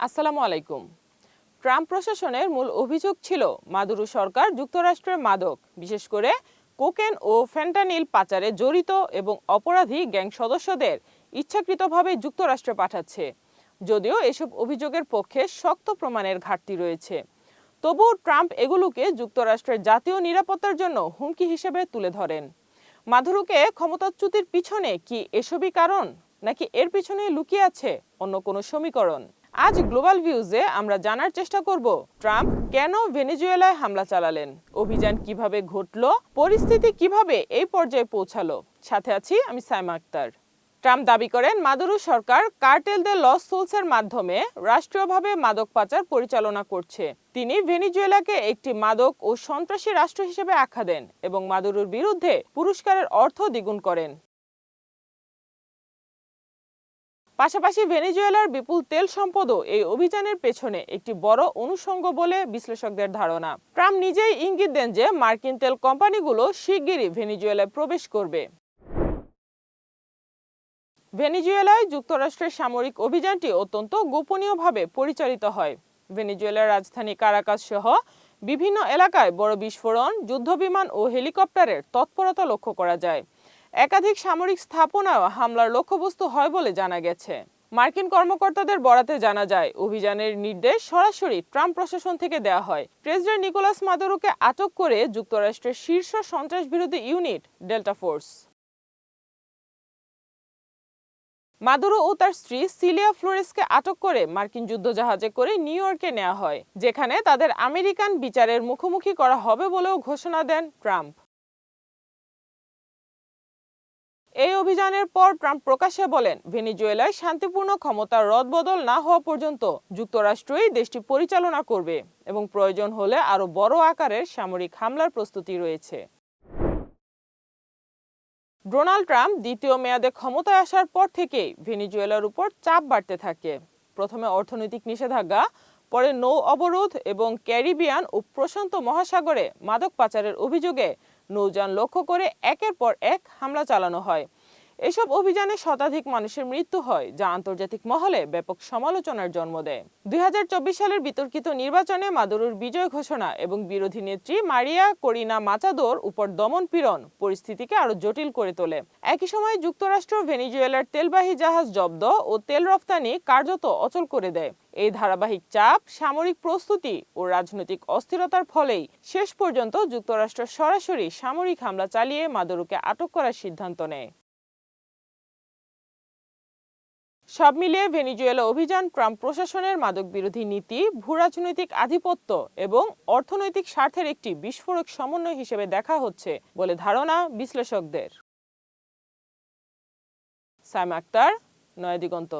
আসসালামু আলাইকুম। ট্রাম্প প্রশাসনের মূল অভিযোগ ছিল মাদুরো সরকার যুক্তরাষ্ট্রের মাদক, বিশেষ করে কোকেন ও ফেন্টানিল পাচারে জড়িত এবং অপরাধী গ্যাং সদস্যদের ইচ্ছাকৃতভাবে যুক্তরাষ্ট্রে পাঠাচ্ছে। যদিও এসব অভিযোগের পক্ষে শক্ত প্রমাণের ঘাটতি রয়েছে, তবুও ট্রাম্প এগুলোকে যুক্তরাষ্ট্রের জাতীয় নিরাপত্তার জন্য হুমকি হিসেবে তুলে ধরেন। মাদুরোকে ক্ষমতাচ্যুতির পিছনে কি এসবই কারণ, নাকি এর পিছনে লুকিয়ে আছে অন্য কোনো সমীকরণ? আজ গ্লোবাল ভিউজে আমরা জানার চেষ্টা করব ট্রাম্প কেন ভেনেজুয়েলায় হামলা চালালেন, অভিযান কিভাবে ঘটলো, পরিস্থিতি কিভাবে এই পর্যায়ে পৌঁছালো। সাথে আছি আমি সাইমা আক্তার। ট্রাম্প দাবি করেন মাদুরো সরকার কার্টেল দে লস সোলসের মাধ্যমে রাষ্ট্রীয়ভাবে মাদক পাচার পরিচালনা করছে। তিনি ভেনেজুয়েলাকে একটি মাদক ও সন্ত্রাসী রাষ্ট্র হিসেবে আখ্যা দেন এবং মাদুরোর বিরুদ্ধে পুরস্কারের অর্থ দ্বিগুণ করেন। পাশাপাশি ভেনেজুয়েলার বিপুল তেল সম্পদও এই অভিযানের পেছনে একটি বড় অনুষঙ্গ বলে বিশ্লেষকদের ধারণা। ট্রাম্প নিজেই ইঙ্গিত দেন যে মার্কিন তেল কোম্পানিগুলো শিগগিরই ভেনেজুয়েলায় প্রবেশ করবে। ভেনেজুয়েলায় যুক্তরাষ্ট্রের সামরিক অভিযানটি অত্যন্ত গোপনীয়ভাবে পরিচালিত হয়। ভেনেজুয়েলার রাজধানী কারাকাস সহ বিভিন্ন এলাকায় বড় বিস্ফোরণ, যুদ্ধবিমান ও হেলিকপ্টারের তৎপরতা লক্ষ্য করা যায়। একাধিক সামরিক স্থাপনাও হামলার লক্ষ্যবস্তু হয় বলে জানা গেছে। মার্কিন কর্মকর্তাদের বরাতে জানা যায় অভিযানের নির্দেশ সরাসরি ট্রাম্প প্রশাসন থেকে দেওয়া হয়। প্রেসিডেন্ট নিকোলাস মাদুরোকে আটক করে যুক্তরাষ্ট্রের শীর্ষ সন্ত্রাসবিরোধী ইউনিট ডেল্টা ফোর্স। মাদুরো ও তার স্ত্রী সিলিয়া ফ্লোরেসকে আটক করে মার্কিন যুদ্ধজাহাজে করে নিউ ইয়র্কে নেওয়া হয়, যেখানে তাদের আমেরিকান বিচারের মুখোমুখি করা হবে বলেও ঘোষণা দেন ট্রাম্প। এই অভিযানের পর ট্রাম্প প্রকাশ্যে বলেন ভেনেজুয়েলায় শান্তিপূর্ণ ক্ষমতার রদবদল না হওয়া পর্যন্ত যুক্তরাষ্ট্রই দেশটি পরিচালনা করবে এবং প্রয়োজন হলে আরও বড় আকারের সামরিক হামলার প্রস্তুতি রয়েছে। ডোনাল্ড ট্রাম্প দ্বিতীয় মেয়াদে ক্ষমতায় আসার পর থেকেই ভেনেজুয়েলার উপর চাপ বাড়তে থাকে। প্রথমে অর্থনৈতিক নিষেধাজ্ঞা, পরে নৌ অবরোধ এবং ক্যারিবিয়ান ও প্রশান্ত মহাসাগরে মাদক পাচারের অভিযোগে নৌযান লক্ষ্য করে একের পর এক হামলা চালানো হয়। এসব অভিযানে শতাধিক মানুষের মৃত্যু হয়, যা আন্তর্জাতিক মহলে ব্যাপক সমালোচনার জন্ম দেয়। ২০২৪ সালের বিতর্কিত নির্বাচনে মাদুরোর বিজয় ঘোষণা এবং বিরোধী নেত্রী মারিয়া করিনা মাচাদোর উপর দমনপীড়ন পরিস্থিতিকে আরো জটিল করে তোলে। একই সময় যুক্তরাষ্ট্র ভেনেজুয়েলার তেলবাহী জাহাজ জব্দ ও তেল রফতানি কার্যত অচল করে দেয়। এই ধারাবাহিক চাপ, সামরিক প্রস্তুতি ও রাজনৈতিক অস্থিরতার ফলেই শেষ পর্যন্ত যুক্তরাষ্ট্র সরাসরি সামরিক হামলা চালিয়ে মাদুরোকে আটক করার সিদ্ধান্ত নেয়। সব মিলিয়ে ভেনেজুয়েলা অভিযান ট্রাম্প প্রশাসনের মাদক বিরোধী নীতি, ভূরাজনৈতিক আধিপত্য এবং অর্থনৈতিক স্বার্থের একটি বিস্ফোরক সমন্বয় হিসেবে দেখা হচ্ছে বলে ধারণা বিশ্লেষকদের। সাইমা আক্তার, নয়াদিগন্ত।